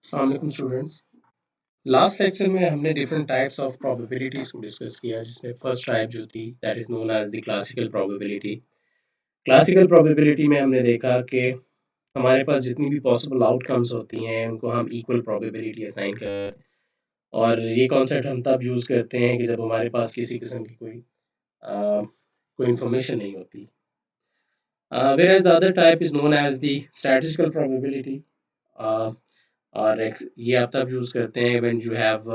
अस्सलाम वालेकुम students. Last lecture में हमने डिफरेंट टाइप्स ऑफ प्रोबेबिलिटीज को डिस्कस किया, जिसमें फर्स्ट टाइप जो थी that is known as the classical probability. Classical probability में हमने देखा कि हमारे पास जितनी भी पॉसिबल आउटकम्स होती हैं उनको हम इक्वल प्रोबेबिलिटी असाइन कर, और ये कॉन्सेप्ट हम तब यूज़ करते हैं कि जब हमारे पास किसी किस्म की कोई इंफॉर्मेशन नहीं होती। Whereas the other type is known as the statistical probability. और ये आप तब यूज़ करते हैं when you have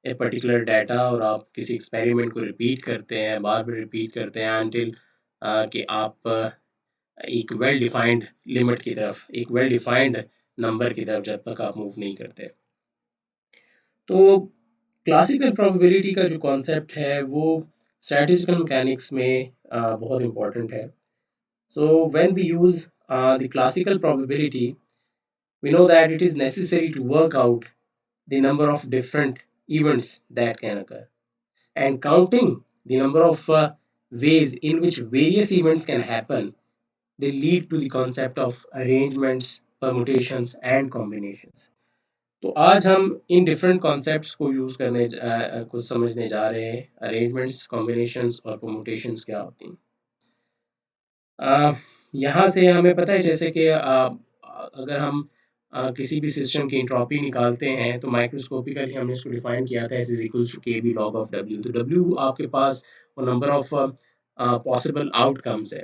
a particular data, और आप किसी एक्सपेरिमेंट को रिपीट करते हैं, बार बार रिपीट करते हैं अनटिल कि आप एक वेल डिफाइंड लिमिट की तरफ, एक वेल डिफाइंड नंबर की तरफ जब तक आप मूव नहीं करते। तो क्लासिकल प्रोबेबिलिटी का जो कॉन्सेप्ट है वो स्टैटिस्टिकल मैकेनिक्स में बहुत इंपॉर्टेंट है। So when we use the classical probability, we know that it is necessary to work out the number of different events that can occur, and counting the number of ways in which various events can happen, they lead to the concept of arrangements, permutations and combinations. तो आज हम in different concepts को use करने को समझने जा रहे हैं। अरेंजमेंट्स, कॉम्बिनेशंस और परमुटेशंस क्या होती हैं। यहाँ से हमें पता है जैसे कि अगर हम किसी भी सिस्टम की इंट्रॉपी निकालते हैं तो माइक्रोस्कोपिकली हमने इसको डिफाइन किया था एस इज इक्वल्स टू के बी लॉग ऑफ डब्ल्यू। तो डब्ल्यू आपके पास वो नंबर ऑफ पॉसिबल आउटकम्स है।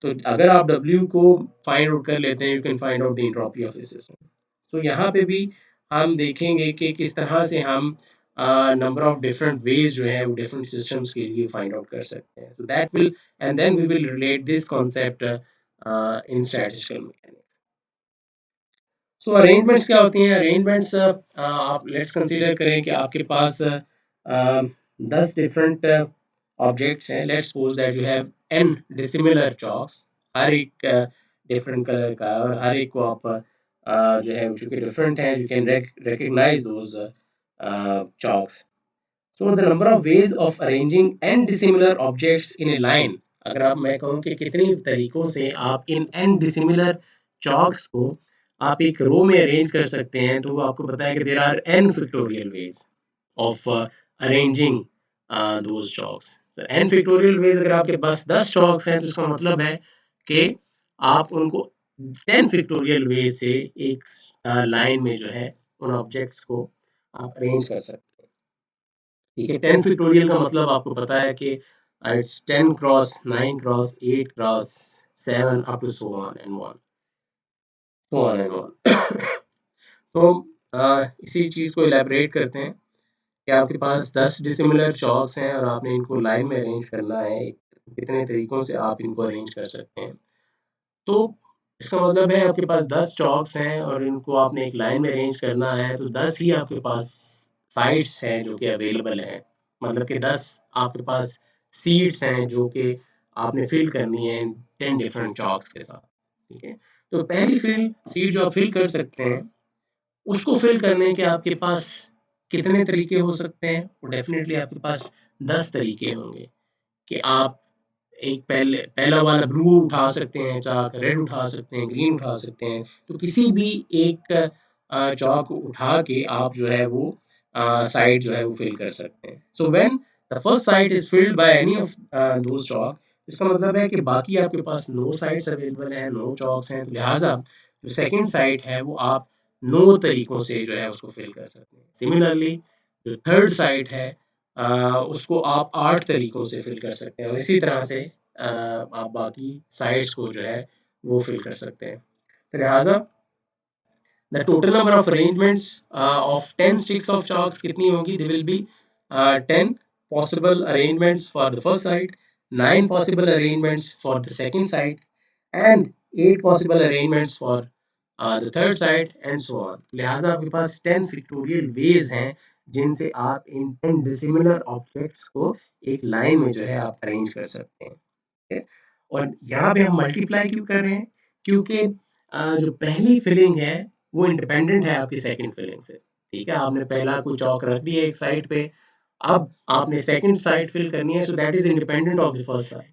तो अगर आप डब्ल्यू को फाइंड आउट कर लेते हैं, you can find out the entropy of the system. तो यहाँ पे भी हम देखेंगे कि किस तरह से हम नंबर ऑफ डिफरेंट वेज जो है वो डिफरेंट सिस्टम्स के लिए फाइंड आउट कर सकते हैं। So that will, and then we will relate this concept in statistical mechanics. So arrangements क्या होती हैं? अरेंजमेंट्स आप लेट्स कंसीडर करें कि आपके पास 10 डिफरेंट ऑब्जेक्ट्स हैं। Let's suppose that you have n dissimilar chalks, हर एक डिफरेंट कलर का है, और हर एक को आप जो है चूंकि डिफरेंट है, you can recognize those chalks. So the number of ways of arranging n dissimilar objects in a line, अगर आप मैं कहूँ कि कितनी तरीकों से आप इन n dissimilar chalks को आप एक रो में अरेंज कर सकते हैं, तो वो आपको पता है कि there are n factorial ways of arranging those chalks. तो n factorial ways अगर आपके पास 10 chalks हैं तो इसका मतलब है कि आप उनको 10 factorial ways से एक लाइन में जो है उन ऑब्जेक्ट्स को आप अरेंज कर सकते हैं। ठीक है, 10 फैक्टोरियल का मतलब आपको पता है कि it's 10 cross 9 cross 8 cross 7 up to so on and 1, so on and 1। तो इसी चीज़ को इलेबोरेट करते हैं कि आपके पास 10 डिसिमिलर चॉक्स हैं और आपने इनको लाइन में अरेंज करना है। कितने तरीकों से आप इनको अरेंज कर सकते हैं। तो इसका मतलब है आपके पास 10 चॉक्स हैं और इनको आपने एक लाइन में अरेंज करना है, तो 10 ही आपके पास साइड्स हैं जो कि अवेलेबल हैं। मतलब कि 10 आपके पास सीट्स हैं जो कि आपने फिल करनी है 10 डिफरेंट चॉक्स के साथ। ठीक है, तो पहली फिल सीट जो आप फिल कर सकते हैं, उसको फिल करने के आपके पास कितने तरीके हो सकते हैं? वो डेफिनेटली आपके पास 10 तरीके होंगे कि आप एक पहला वाला ब्लू उठा सकते हैं चाक, रेड उठा सकते हैं, ग्रीन उठा सकते हैं। तो किसी भी एक चौक उठा के आप जो है वो साइड जो है वो फिल कर सकते हैं। So when the first side is filled by any of those chalk, इसका मतलब है कि बाकी आपके पास नो साइड्स अवेलेबल हैं, नो चौक्स हैं, तो लिहाजा जो सेकंड साइड है वो आप 9 तरीकों से जो है उसको फिल कर सकते हैं। सिमिलरली जो थर्ड साइड है उसको आप 8 तरीकों से फिल कर सकते हैं, और इसी तरह से आप बाकी साइड्स को जो है वो फिल कर सकते हैं। तो लिहाजा the total number of arrangements of 10 sticks of chalks कितनी होगी? There will be 10 possible arrangements for the first side, 9 possible arrangements for the second side, and 8 possible arrangements for the third side and so on. लिहाजा आपके पास 10 factorial ways हैं जिनसे आप इन 10 dissimilar objects को एक लाइन में जो है आप अरेंज कर सकते हैं। Okay? और यहाँ पे हम मल्टीप्लाई क्यों कर रहे हैं? क्योंकि जो पहली फिलिंग है वो इंडिपेंडेंट है आपकी सेकंड फिलिंग से। ठीक है, आपने पहला कोई चौक रख दिया एक साइड पे, अब आपने सेकंड साइड फिल करनी है, so that is independent of the first side.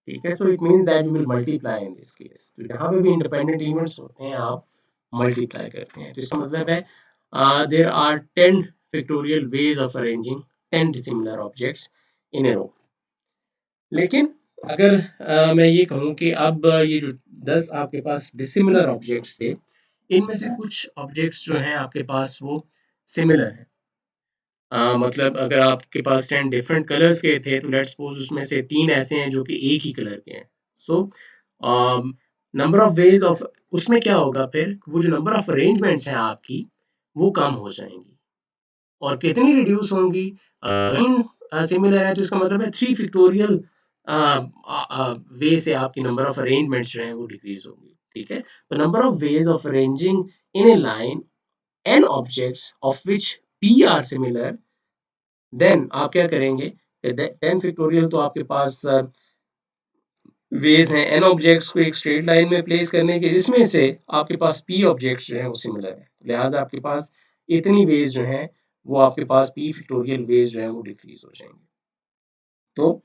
ठीक है, so it means that you will multiply in this case. तो यहाँ पे भी इंडिपेंडेंट इवेंट्स होते हैं, आप मल्टीप्लाई करते हैं। तो इसका मतलब है there are 10 factorial ways of arranging 10 dissimilar objects in a row. लेकिन अगर मैं ये कहूँ कि अब ये जो 10 आपके पास डिसिमिलर ऑब्जेक्ट्स थे, इनमें से कुछ ऑब्जेक्ट्स जो हैं आपके पास वो सिमिलर हैं। मतलब अगर आपके पास 10 डिफरेंट कलर्स के थे तो लेट्स सपोज उसमें से 3 ऐसे हैं जो कि एक ही कलर के हैं। So number of ways of, उसमें क्या होगा फिर, वो जो नंबर ऑफ अरेंजमेंट्स हैं आपकी वो कम हो जाएंगी। और कितनी रिड्यूस होंगी? तीन सिमिलर है तो इसका मतलब है 3 फैक्टोरियल वे से आपकी नंबर ऑफ अरेंजमेंट्स जो है वो डिक्रीज होंगी। ठीक है, तो number of ways of arranging in a line n objects of which p are similar, then आप क्या करेंगे, 10 फैक्टोरियल तो आपके पास वेज हैं n ऑब्जेक्ट्स को एक स्ट्रेट लाइन में प्लेस करने के, जिसमें से आपके पास p ऑब्जेक्ट्स जो हैं वो सिमिलर है, लिहाजा आपके पास इतनी वेज जो हैं वो आपके पास p फैक्टोरियल वेज जो है वो डिक्रीज हो जाएंगे। तो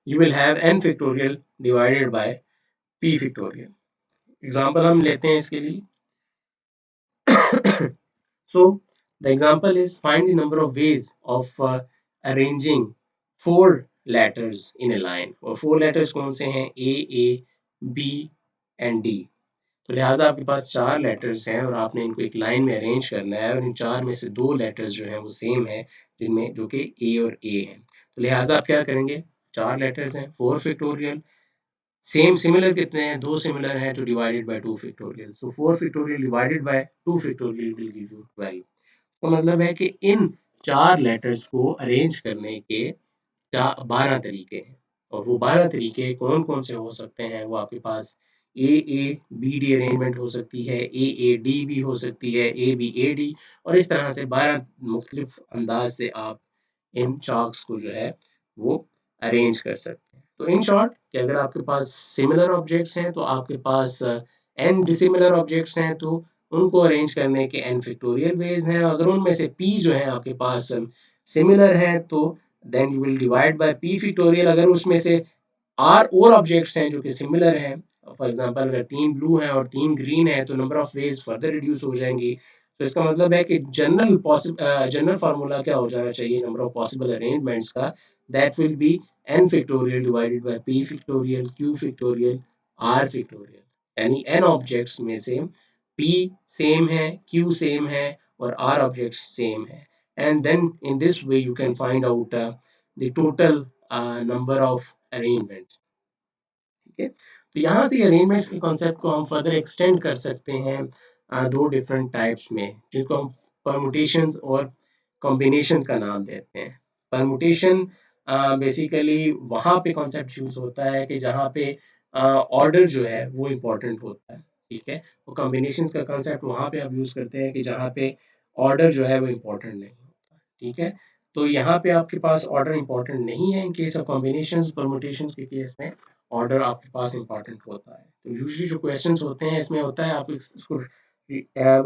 you will have n factorial divided by p factorial. Example हम लेते हैं इसके लिए। So the example is find the number of ways of arranging four letters in a line। और four letters कौन से हैं? A, B and D। तो लिहाजा आपके पास 4 लेटर्स हैं और आपने इनको एक लाइन में अरेंज करना है, और इन 4 में से 2 लेटर्स जो हैं वो सेम है, जिनमें जो कि A और A हैं। तो लिहाजा आप क्या करेंगे, 4 लेटर्स हैं, 4 फैक्टोरियल, सेम सिमिलर कितने हैं? 2 सिमिलर हैं, तो divided by 2 factorial. So 4 factorial divided by 2 factorial will give you 12। तो मतलब है कि इन 4 लेटर्स को अरेंज करने के 12 तरीके हैं, और वो 12 तरीके कौन कौन से हो सकते हैं? वो आपके पास AABD अरेंजमेंट हो सकती है, AAD भी हो सकती है, ABAD, और इस तरह से 12 मुख्तलिफ अंदाज से आप इन चार्ट्स को जो है वो अरेंज कर सकते हैं। तो इन शॉर्ट कि अगर आपके पास सिमिलर ऑब्जेक्ट्स हैं तो आपके पास n डिसिमिलर ऑब्जेक्ट्स हैं तो उनको अरेंज करने के n फैक्टोरियल वेज हैं। अगर उनमें से p जो है आपके पास सिमिलर है तो then you will divide by p factorial. अगर उसमें से और ऑब्जेक्ट्स हैं जो कि सिमिलर हैं, फॉर एग्जांपल अगर 3 ब्लू हैं और 3 ग्रीन है तो number of veg further reduce हो जाएंगी। तो इसका मतलब है कि जनरल फार्मूला क्या हो जाना चाहिए नंबर ऑफ पॉसिबल अरेंजमेंट्स का, that will be n factorial divided by p factorial, q factorial, r factorial. यानी n ऑब्जेक्ट्स में से p सेम है, q सेम है और r ऑब्जेक्ट्स सेम है, and then in this way you can find out the total number of arrangements. ठीक है, तो यहाँ से अरेंजमेंट्स के कॉन्सेप्ट को हम फर्दर एक्सटेंड कर सकते हैं दो डिफरेंट टाइप्स में, जिनको हम परमुटेशंस और कॉम्बिनेशंस का नाम देते हैं। परमुटेशन बेसिकली वहाँ पे कॉन्सेप्ट यूज होता है कि जहाँ पे ऑर्डर जो है वो इम्पोर्टेंट होता है। ठीक है, तो कॉम्बिनेशंस का कॉन्सेप्ट वहाँ पे आप यूज करते हैं कि जहाँ पे ऑर्डर जो है वो इम्पोर्टेंट नहीं होता। ठीक है, तो यहाँ पे आपके पास ऑर्डर इम्पोर्टेंट नहीं है in case of combinations. Permutations के केस में ऑर्डर आपके पास इम्पोर्टेंट होता है। तो यूजुअली जो क्वेश्चंस होते हैं इसमें होता है आप इसको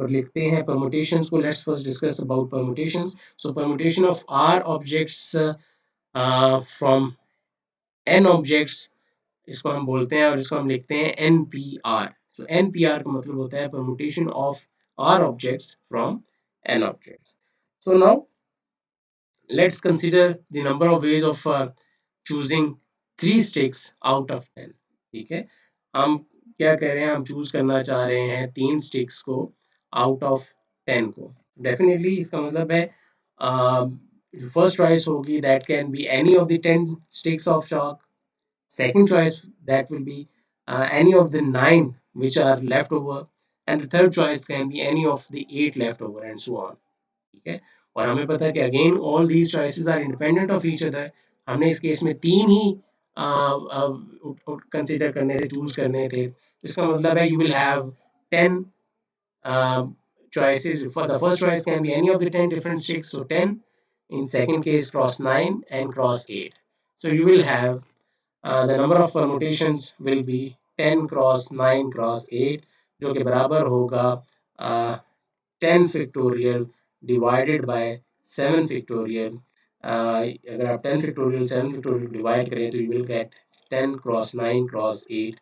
लिखते हैं परमुटेशंस को। Let's first discuss about permutations. So permutation of R objects from N objects, इसको हम बोलते हैं और इसको हम लिखते हैं NPR। सो NPR का मतलब होता है permutation of R objects from N objects. So now let's consider the number of ways of choosing 3 sticks out of 10। ठीक है, हम क्या कह रहे हैं, हम चूज करना चाह रहे हैं 3 स्टिक्स को आउट ऑफ 10 को। डेफिनेटली इसका मतलब है जो फर्स्ट चॉइस होगी that can be any of the 10 sticks of chalk। Second choice that will be any of the 9 which are left over, and the third choice can be any of the 8 left over, and so on। ठीक है, और हमें पता है कि again all these choices are independent of each other. हमने इस case में 3 ही कंसीडर करने थे, चूज करने थे, तो इसका मतलब है you will have 10 choices। For the first choice can be any of the 10 different sticks, so 10, in second case cross 9 and cross 8, so you will have the number of permutations will be 10 cross 9 cross 8, जो कि बराबर होगा 10 factorial divided bye 7 factorial. अगर आप 10 factorial 7 factorial divide करें तो you will get 10 cross 9 cross 8,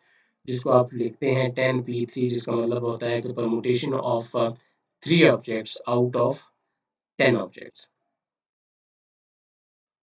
जिसको आप लिखते हैं 10p3, जिसका मतलब होता है कि permutation of 3 objects out of 10 objects.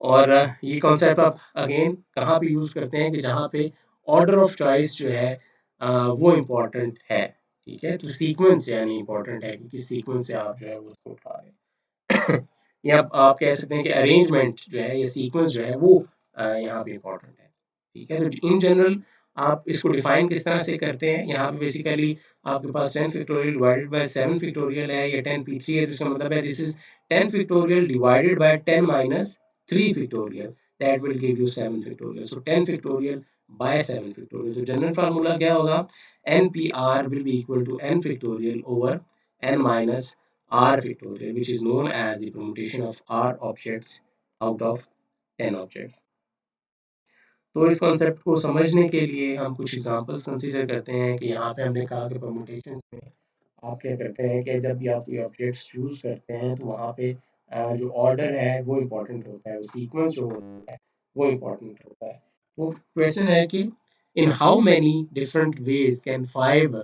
और ये कॉन्सेप्ट आप अगेन कहाँ पे यूज़ करते हैं कि जहाँ पे ऑर्डर ऑफ चॉइस जो है वो इम्पोर्टेंट है, ठीक है। तो सीक्वेंस यानी इम्पोर्टेंट है कि किस सीक्वेंस से आप जो है वो उसको उठा रहे हैं। या आप कह सकते हैं कि अरेंजमेंट जो है या सीक्वेंस जो है वो यहाँ पे इम्पोर्टेंट है, ठीक है। तो इन जनरल आप इसको डिफाइन किस तरह से करते हैं, यहाँ पे बेसिकली आपके पास 10 फैक्टोरियल डिवाइडेड बाय 7 फैक्टोरियल है या 10p3 है, तो इसका मतलब है this is 10 factorial divided bye 10 minus 3 factorial, that will give you 7 factorial. So 10 factorial by 7 factorial. तो जनरल फार्मूला क्या होगा, npr will be equal to n factorial over n minus r factorial, which is known as the permutation of r objects out of 10 objects। तो इस concept को समझने के लिए हम कुछ एग्जांपल्स कंसीडर करते हैं कि यहाँ पे हमने कहा कि परमुटेशन में आप क्या करते हैं कि जब भी आप कोई ऑब्जेक्ट्स चूज करते हैं तो वहाँ पे जो ऑर्डर है वो इम्पोर्टेंट होता है, सीक्वेंस जो होता है वो इम्पोर्टेंट होता है। तो क्वेश्चन है कि in how many different ways can 5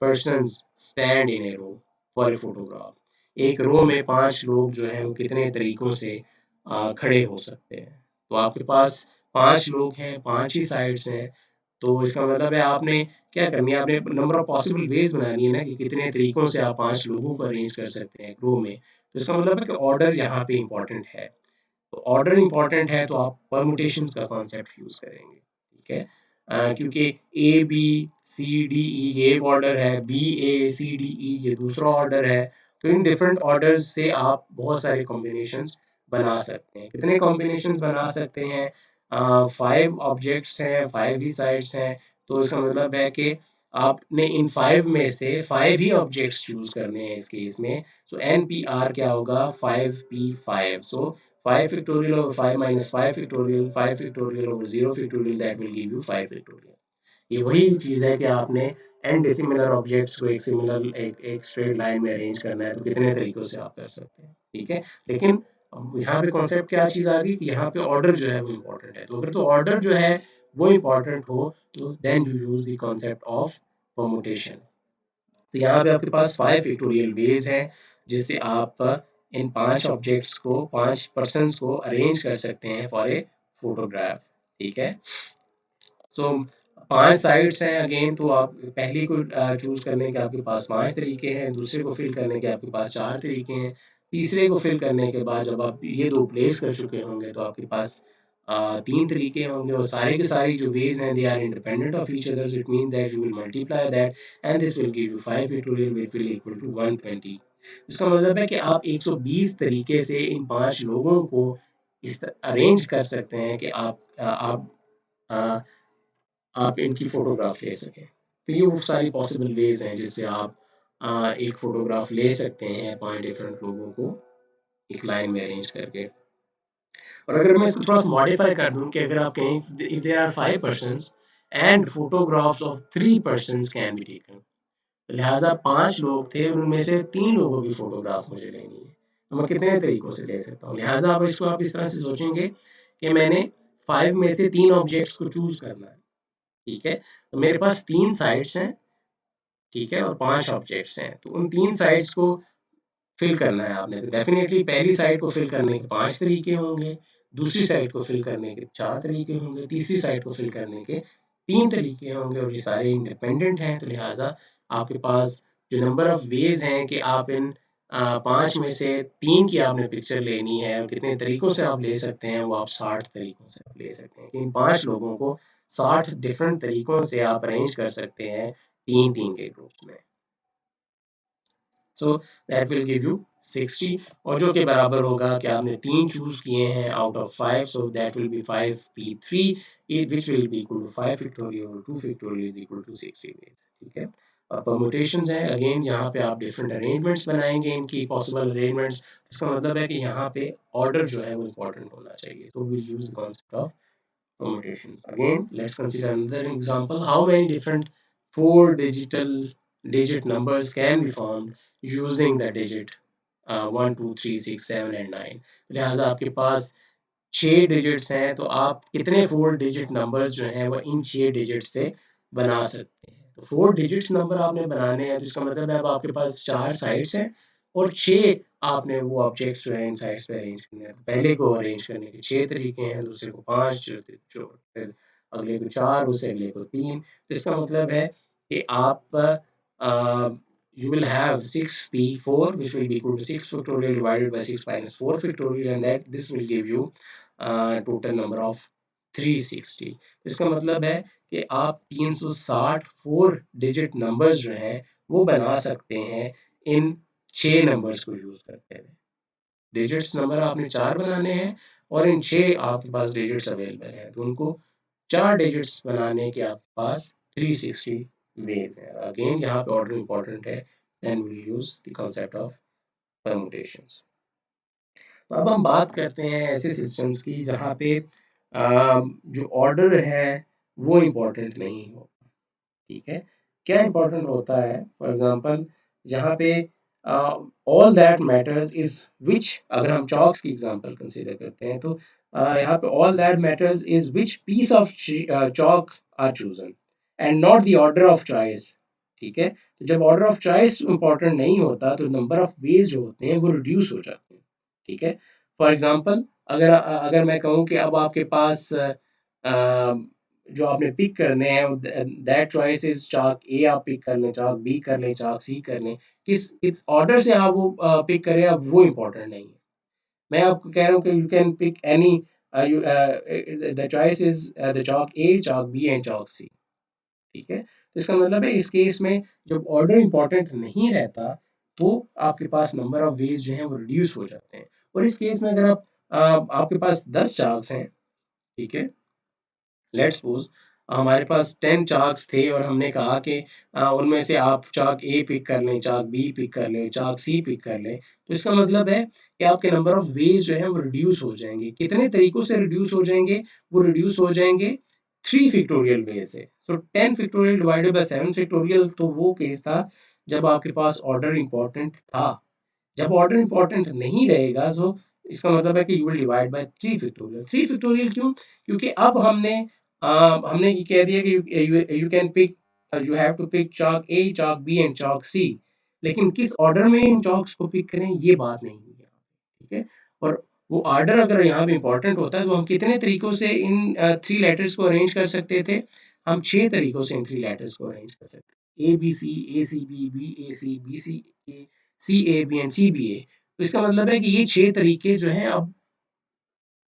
persons stand in a row for a photograph. एक रो में 5 लोग जो है वो कितने तरीकों से खड़े हो सकते हैं। तो आपके पास 5 लोग हैं, 5 ही साइड्स हैं, तो इसका मतलब है आपने क्या करनी है, आपने नंबर ऑफ पॉसिबल वेज बनानी है ना कि कितने तरीकों से आप 5 लोगों को अरेंज कर सकते हैं रो में। तो इसका मतलब है कि ऑर्डर यहाँ पे इम्पोर्टेंट है। तो ऑर्डर इम्पोर्टेंट है तो आप परमुटेशंस का कॉन्सेप्ट यूज करेंगे, ठीक है। क्योंकि ए बी सी डी ई ये एक ऑर्डर है, B A C D E ये दूसरा ऑर्डर है। तो इन डिफरेंट ऑर्डर्स से आप बहुत सारे कॉम्बिनेशंस बना सकते हैं। कितने कॉम्बिनेशंस बना सकते हैं, 5 ऑब्जेक्ट्स हैं, 5 ही साइड्स हैं, तो इसका मतलब है कि आपने इन 5 में से 5 ही ऑब्जेक्ट्स चूज करने हैं इस केस में। सो एन पी आर क्या होगा, 5p5। So 5 factorial over 5 minus 5 factorial, 5 factorial over 0 factorial, that will give you 5 factorial। ये वही चीज़ है कि आपने n डिसिमिलर ऑब्जेक्ट्स को एक सिमिलर एक स्ट्रेट लाइन में अरेंज करना है, तो कितने तरीकों से आप कर सकते हैं, ठीक है। लेकिन यहाँ पे कॉन्सेप्ट क्या चीज़ आ गई कि यहाँ पे ऑर्डर जो है वो इम्पोर्टेंट है। तो अगर तो ऑर्डर जो है वो इम्पोर्टेंट हो तो then you use the concept of permutation. तो यहाँ पे आपके पास 5 फैक्टोरियल वेज है जिससे आप इन 5 ऑब्जेक्ट्स को 5 पर्सन्स को अरेंज कर सकते हैं फॉर ए फोटोग्राफ, ठीक है। सो 5 साइड्स हैं अगेन, तो आप पहली को चूज करने के आपके पास 5 तरीके हैं, दूसरे को फिल करने के आपके पास 4 तरीके हैं, तीसरे को फिल करने के बाद जब आप ये दो प्लेस कर चुके होंगे तो आपके पास 3 तरीके होंगे, और सारे के सारी जो वेज हैं they are independent of each other. It mean that you will multiply that and this will give you 5 factorial which will equal to 120। इसका मतलब है कि आप 120 तरीके से इन 5 लोगों को इस अरेंज कर सकते हैं कि आ, आप इनकी फोटोग्राफ ले सकें। तो ये वो सारी पॉसिबल वेज हैं जिससे आप एक फोटोग्राफ ले सकते हैं 5 डिफरेंट लोगों को एक लाइन में अरेंज करके। और अगर मैं इसको थोड़ा सा मॉडिफाई कर दूं कि अगर आप कहें if there are 5 persons and photographs of 3 persons can be taken, तो लिहाजा 5 लोग थे और उनमें से 3 लोगों की फोटोग्राफ मुझे लेनी है, तो मैं कितने तरीकों से ले सकता हूँ। लिहाजा अब इसको आप इस तरह से सोचेंगे कि मैंने 5 में से 3 ऑब्जेक्ट्स को चूज करना है, ठीक है। तो मेरे पास 3 साइड्स हैं, ठीक है, और 5 ऑब्जेक्ट्स हैं, तो उन 3 साइड्स को फिल करना है आपने। तो डेफिनेटली पहली साइड को फिल करने के 5 तरीके होंगे, दूसरी साइड को फिल करने के 4 तरीके होंगे, तीसरी साइड को फिल करने के 3 तरीके होंगे, और ये सारे इंडिपेंडेंट हैं। तो लिहाजा आपके पास जो नंबर ऑफ वेज हैं कि आप इन 5 में से 3 की आपने पिक्चर लेनी है और कितने तरीकों से आप ले सकते हैं, वो आप 60 तरीकों से आप ले सकते हैं। इन 5 लोगों को 60 डिफरेंट तरीकों से आप अरेंज कर सकते हैं 3-3 के ग्रुप्स में। सो दैट विल गिव यू 60, और जो के बराबर होगा कि आपने 3 चूज किए हैं out of 5, so that will be 5p3 which will be equal to 5 factorial और 2 factorial is equal to 60 ways, ठीक है। और परमुटेशंस हैं अगेन, यहाँ पे आप डिफरेंट अरेंजमेंट्स बनाएंगे इनकी पॉसिबल अरेंजमेंट्स। इसका मतलब है कि यहाँ पे ऑर्डर जो है वो इंपॉर्टेंट होना चाहिए, तो we use the concept of permutations। Again, let's consider another example. How many different four digit numbers can be formed using the digit 1 2 3 6 7 and 9। लिहाजा आपके पास 6 डिजिट्स हैं, तो आप कितने 4 डिजिट नंबर्स जो हैं वो इन 6 डिजिट से बना सकते हैं। तो 4 डिजिट्स नंबर आपने बनाने हैं, तो इसका मतलब है अब आपके पास 4 साइड्स हैं और 6 आपने वो ऑब्जेक्ट्स जो है इन साइड्स पे अरेंज करने हैं। पहले को अरेंज करने के 6 तरीके हैं, दूसरे को 5, जो फिर अगले को 4, उससे अगले को 3। तो इसका मतलब है कि आप you will have 6p4 which will be equal to 6 factorial divided by 6 minus 4 factorial, and that this will give you total number of 360। इसका मतलब है कि आप 360 4 डिजिट नंबर्स जो हैं वो बना सकते हैं इन 6 नंबर्स को यूज करते हुए। डिजिट्स नंबर आपने 4 बनाने हैं और इन 6 आपके पास डिजिट्स अवेलेबल हैं, तो उनको 4 डिजिट्स बनाने के आपके पास 360 वेज है। अगेन यहाँ पे ऑर्डर इंपॉर्टेंट है, then we use the concept of permutations. तो अब हम बात करते हैं ऐसे सिस्टम्स की जहाँ पे जो ऑर्डर है वो इम्पोर्टेंट नहीं हो। ठीक है, क्या इम्पोर्टेंट होता है? फॉर एग्जांपल यहाँ पे ऑल दैट मैटर्स इज विच, अगर हम चॉक्स की एग्जांपल कंसीडर करते हैं तो यहाँ पे all that matters is which piece of chalk are chosen and not the order of choice. ठीक है, तो जब ऑर्डर ऑफ चॉइस इंपॉर्टेंट नहीं होता तो नंबर ऑफ वेज जो होते हैं वो रिड्यूस हो जाते हैं। ठीक है, फॉर एग्जांपल अगर अगर मैं कहूँ कि अब आपके पास जो आपने पिक करने हैं दैट चॉइस इज चाक ए, आप पिक कर लें, चाक बी कर लें, चाक सी कर लें, किस ऑर्डर से आप वो पिक करें अब वो इम्पोर्टेंट नहीं है। मैं आपको कह रहा हूँ कि you can pick any, the choice is the chalk A, chalk B and chalk C. ठीक है, तो इसका मतलब है इस केस में जब ऑर्डर इंपॉर्टेंट नहीं रहता तो आपके पास नंबर ऑफ वेज जो है वो रिड्यूस हो जाते हैं। और इस केस में अगर आप आपके पास 10 चाक्स हैं, ठीक है, लेट्स सपोज हमारे पास 10 चाक्स थे और हमने कहा कि उनमें से आप चाक ए पिक कर लें, चाक बी पिक कर लें, चाक सी पिक कर लें, तो इसका मतलब है कि आपके नंबर ऑफ वेज जो है वो रिड्यूस हो जाएंगे। कितने तरीकों से रिड्यूस हो जाएंगे? वो रिड्यूस हो जाएंगे 3 फैक्टोरियल वे से। सो 10 फैक्टोरियल डिवाइडेड बाय 7 फैक्टोरियल तो वो केस था जब आपके पास ऑर्डर इंपॉर्टेंट था। जब ऑर्डर इंपॉर्टेंट नहीं रहेगा तो इसका मतलब है कि you will divide by 3 factorial. 3 factorial क्यों? क्योंकि अब हमने ये कह दिया कि you can pick, you have to pick chalk A, chalk B and chalk C, लेकिन किस ऑर्डर में इन चॉक्स को पिक करें ये बात नहीं हुई है। ठीक है, और वो ऑर्डर अगर यहाँ पे इंपॉर्टेंट होता है तो हम कितने तरीकों से इन 3 लेटर्स को अरेंज कर सकते थे? हम 6 तरीकों से इन 3 लेटर्स को अरेंज कर सकते थे। A B C, A C B, B A C, B C A, C A B and C B A. तो इसका मतलब है कि ये 6 तरीके जो हैं अब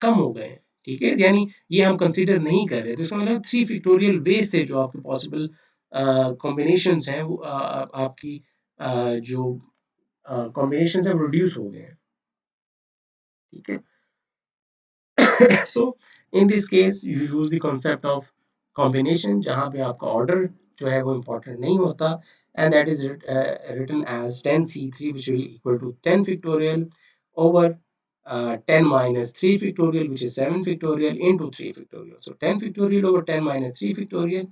कम हो गए हैं। ठीक है, यानी ये हम कंसीडर नहीं कर रहे, तो इसका मतलब 3 फैक्टोरियल वेज से जो आपके पॉसिबल कॉम्बिनेशंस हैं वो आपकी जो कॉम्बिनेशंस हैं वो रिड्यूस हो गए हैं। ठीक है, so in this case you use the concept of combination जहाँ पे आपका order जो है वो important नहीं होता, and that is written as 10c3 which will equal to 10 factorial over 10 minus 3 factorial which is 7 factorial into 3 factorial. So 10 factorial over 10 minus 3 factorial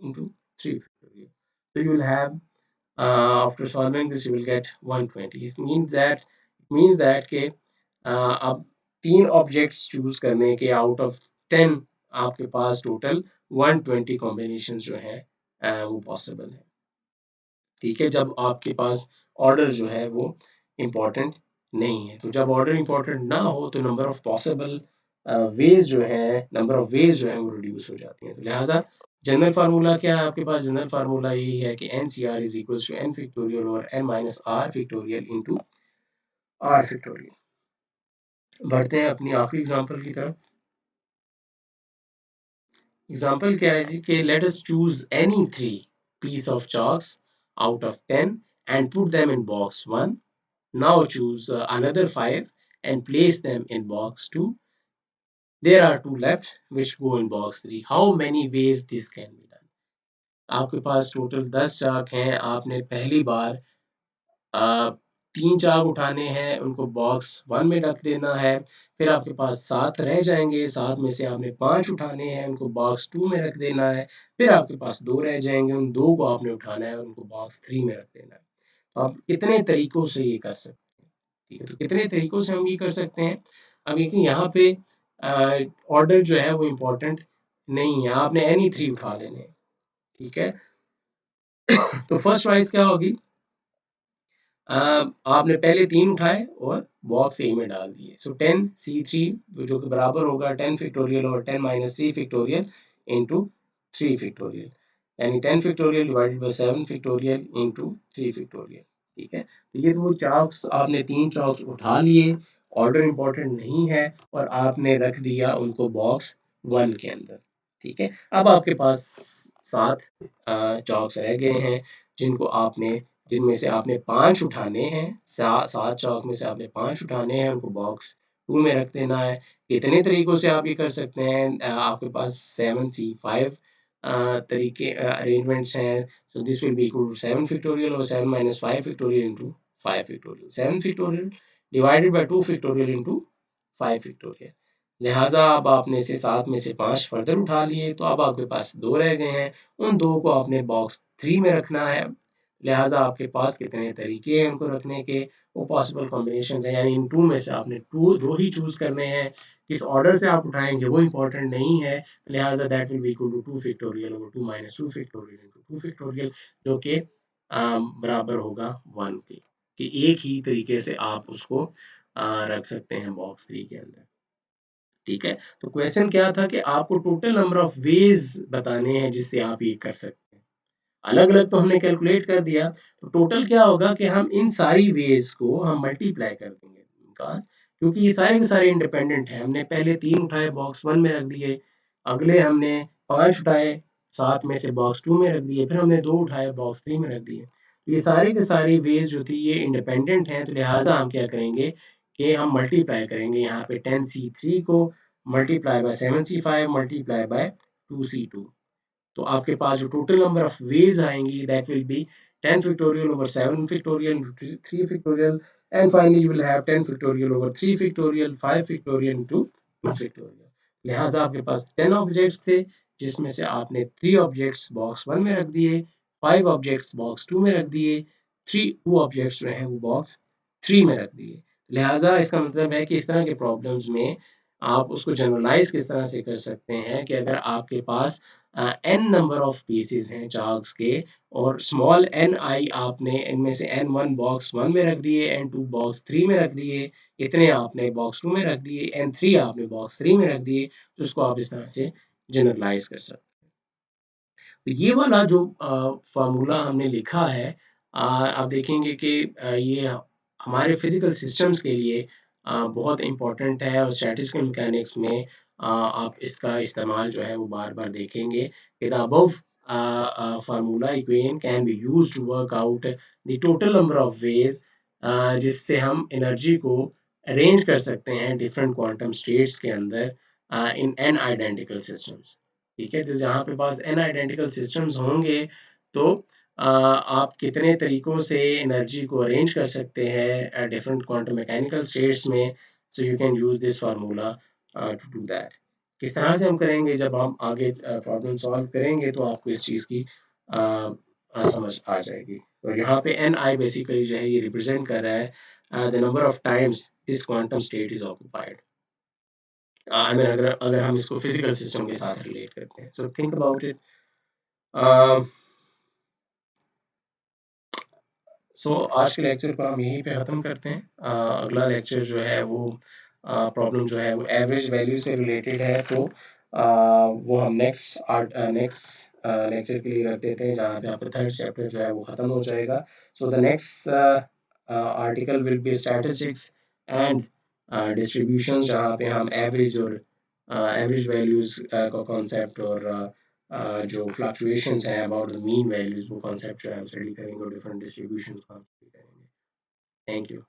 into 3 factorial. So you will have after solving this you will get 120. It means that के अब 3 objects choose करने के out of 10 आपके पास total 120 combination जो है वो possible है। ठीक है, जब आपके पास ऑर्डर जो है वो इम्पोर्टेंट नहीं है। तो जब ऑर्डर इम्पोर्टेंट ना हो तो नंबर ऑफ पॉसिबल वेज जो है, नंबर ऑफ वेज जो है वो रिड्यूस हो जाती हैं। तो लिहाजा जनरल फार्मूला क्या है आपके पास? जनरल फार्मूला यही है कि n C r is equal to n factorial और n minus r factorial into r factorial. बढ़ते हैं अपनी आखिरी एग्जाम्पल की तरफ। एग्जाम्पल क्या है जी कि let us choose any 3 piece of chalks out of 10 and put them in box 1. Now choose another 5 and place them in box 2. There are 2 left which go in box 3. How many ways this can be done? आपके पास total 10 चाक हैं, आपने पहली बार 3 चाक उठाने हैं, उनको box 1 में रख देना है। फिर आपके पास 7 रह जाएंगे, 7 में से आपने 5 उठाने हैं, उनको बॉक्स 2 में रख देना है। फिर आपके पास 2 रह जाएंगे, उन 2 को आपने उठाना है और उनको बॉक्स 3 में रख देना है। तो आप कितने तरीकों से ये कर सकते हैं? ठीक है, तो कितने तरीकों से हम ये कर सकते हैं? अब देखिए यहाँ पे ऑर्डर जो है वो इम्पोर्टेंट नहीं है, आपने एनी 3 उठा लेने हैं। ठीक है। तो फर्स्ट चॉइस क्या होगी? आपने पहले 3 उठाए और बॉक्स ए में डाल दिए। सो 10 C3 जो कि बराबर होगा 10 फैक्टोरियल और 10 माइनस 3 फैक्टोरियल इनटू 3 फैक्टोरियल, यानी 10 factorial divided bye 7 factorial into 3 factorial. ठीक है, तो ये तो वो चार्ट्स आपने 3 चार्ट्स उठा लिए, ऑर्डर इंपॉर्टेंट नहीं है, और आपने रख दिया उनको बॉक्स 1 के अंदर। ठीक है, अब आपके पास 7 चार्ट्स रह गए हैं जिनको आपने जिनमें से आपने 5 उठाने हैं, 7 चाक में से आपने 5 उठाने हैं, उनको बॉक्स 2 में रख देना है। कितने तरीकों से आप ये कर सकते हैं? आपके पास 7C5 तरीके अरेंजमेंट्स हैं। So this will be equal to 7 factorial और 7 minus 5 factorial into 5 factorial. 7 factorial divided by 2 factorial into 5 factorial. लिहाजा अब आपने से 7 में से 5 फर्दर उठा लिए, तो अब आपके पास 2 रह गए हैं। उन 2 को आपने बॉक्स 3 में रखना है। लिहाजा आपके पास कितने तरीके हैं उनको रखने के, वो पॉसिबल कॉम्बिनेशन है, यानी इन 2 में से आपने 2 ही चूज करने हैं। किस ऑर्डर से आप उठाएंगे वो इंपॉर्टेंट नहीं है। लिहाजा that will be equal to 2 factorial over 2 minus 2 factorial into 2 factorial, जो कि बराबर होगा 1 के, कि एक ही तरीके से आप उसको रख सकते हैं बॉक्स 3 के अंदर। ठीक है, तो क्वेश्चन क्या था कि आपको टोटल नंबर ऑफ वेज बताने हैं जिससे आप ये कर सकते हैं। अलग अलग तो हमने कैलकुलेट कर दिया, तो टोटल क्या होगा कि हम इन सारी वेज को हम मल्टीप्लाई कर देंगे बिकॉज, क्योंकि ये सारे के सारे इंडिपेंडेंट हैं। हमने पहले 3 उठाए बॉक्स 1 में रख दिए, अगले हमने 5 उठाए 7 में से बॉक्स 2 में रख दिए, फिर हमने 2 उठाए बॉक्स 3 में रख दिए। तो ये सारे के सारी वेज जो थी ये इंडिपेंडेंट हैं, तो लिहाजा हम क्या करेंगे कि हम मल्टीप्लाई करेंगे यहाँ पे 10C3 को multiply by 7C5 multiply by 2C2। तो आपके पास जो टोटल नंबर ऑफ वेज आएंगी that will B 10 factorial over 7 factorial into 3 factorial, and finally you will have 10 factorial over 3 factorial 5 factorial into 2 factorial. लिहाजा आपके पास 10 ऑब्जेक्ट्स थे जिसमें से आपने 3 ऑब्जेक्ट्स बॉक्स 1 में रख दिए, 5 ऑब्जेक्ट्स बॉक्स 2 में रख दिए, 2 ऑब्जेक्ट्स जो हैं वो बॉक्स 3 में रख दिए। लिहाजा इसका मतलब है कि इस तरह के प्रॉब्लम्स में आप उसको जनरलाइज किस तरह से कर सकते हैं कि अगर आपके पास एन नंबर ऑफ पीसेस हैं चार्ट्स के, और स्मॉल एन आई आपने इनमें से एन वन बॉक्स 1 में रख दिए, एन 2 बॉक्स 3 में रख दिए, इतने आपने बॉक्स 2 में रख दिए, एन 3 आपने बॉक्स 3 में रख दिए, तो उसको आप इस तरह से जनरलाइज कर सकते हैं। तो ये वाला जो फार्मूला हमने लिखा है, आप देखेंगे कि ये हमारे फिजिकल सिस्टम्स के लिए बहुत इम्पोर्टेंट है, और स्टैटिस्टिकल मैकेनिक्स में आप इसका इस्तेमाल जो है वो बार बार देखेंगे कि the above formula equation can be used to work out the total number of ways, जिससे हम एनर्जी को अरेंज कर सकते हैं डिफरेंट क्वांटम स्टेट्स के अंदर इन एन आइडेंटिकल सिस्टम्स। ठीक है, तो जहाँ पे पास एन आइडेंटिकल सिस्टम्स होंगे, तो आप कितने तरीकों से एनर्जी को अरेंज कर सकते हैं डिफरेंट क्वांटम मैकेनिकल स्टेट्स में। So you can use this formula to do that. किस तरह से हम करेंगे, जब हम आगे प्रॉब्लम सॉल्व करेंगे तो आपको इस चीज़ की समझ आ जाएगी। तो यहाँ पे एन आई बेसिकली जो है ये रिप्रेजेंट कर रहा है the number of times this quantum state is occupied. I mean अगर अगर हम इसको फिजिकल सिस्टम के साथ रिलेट करते हैं, सो थिंक अबाउट इट। सो आज के लेक्चर को हम यहीं पे ख़त्म करते हैं। अगला लेक्चर जो है वो प्रॉब्लम जो है वो एवरेज वैल्यू से रिलेटेड है, तो वो हम नेक्स्ट लेक्चर के लिए रख देते हैं, जहाँ पे आपका थर्ड चैप्टर जो है वो ख़त्म हो जाएगा। So the next article will be statistics and distribution, जहाँ पे हम एवरेज और एवरेज वैल्यूज़ का कॉन्सेप्ट और जो फ्लक्चुएशंस हैं अबाउट द मीन वैल्यूज, वो कॉन्सेप्ट जो है हम स्टडी करेंगे और डिफरेंट डिस्ट्रीब्यूशंस को हम स्टडी करेंगे। Thank you.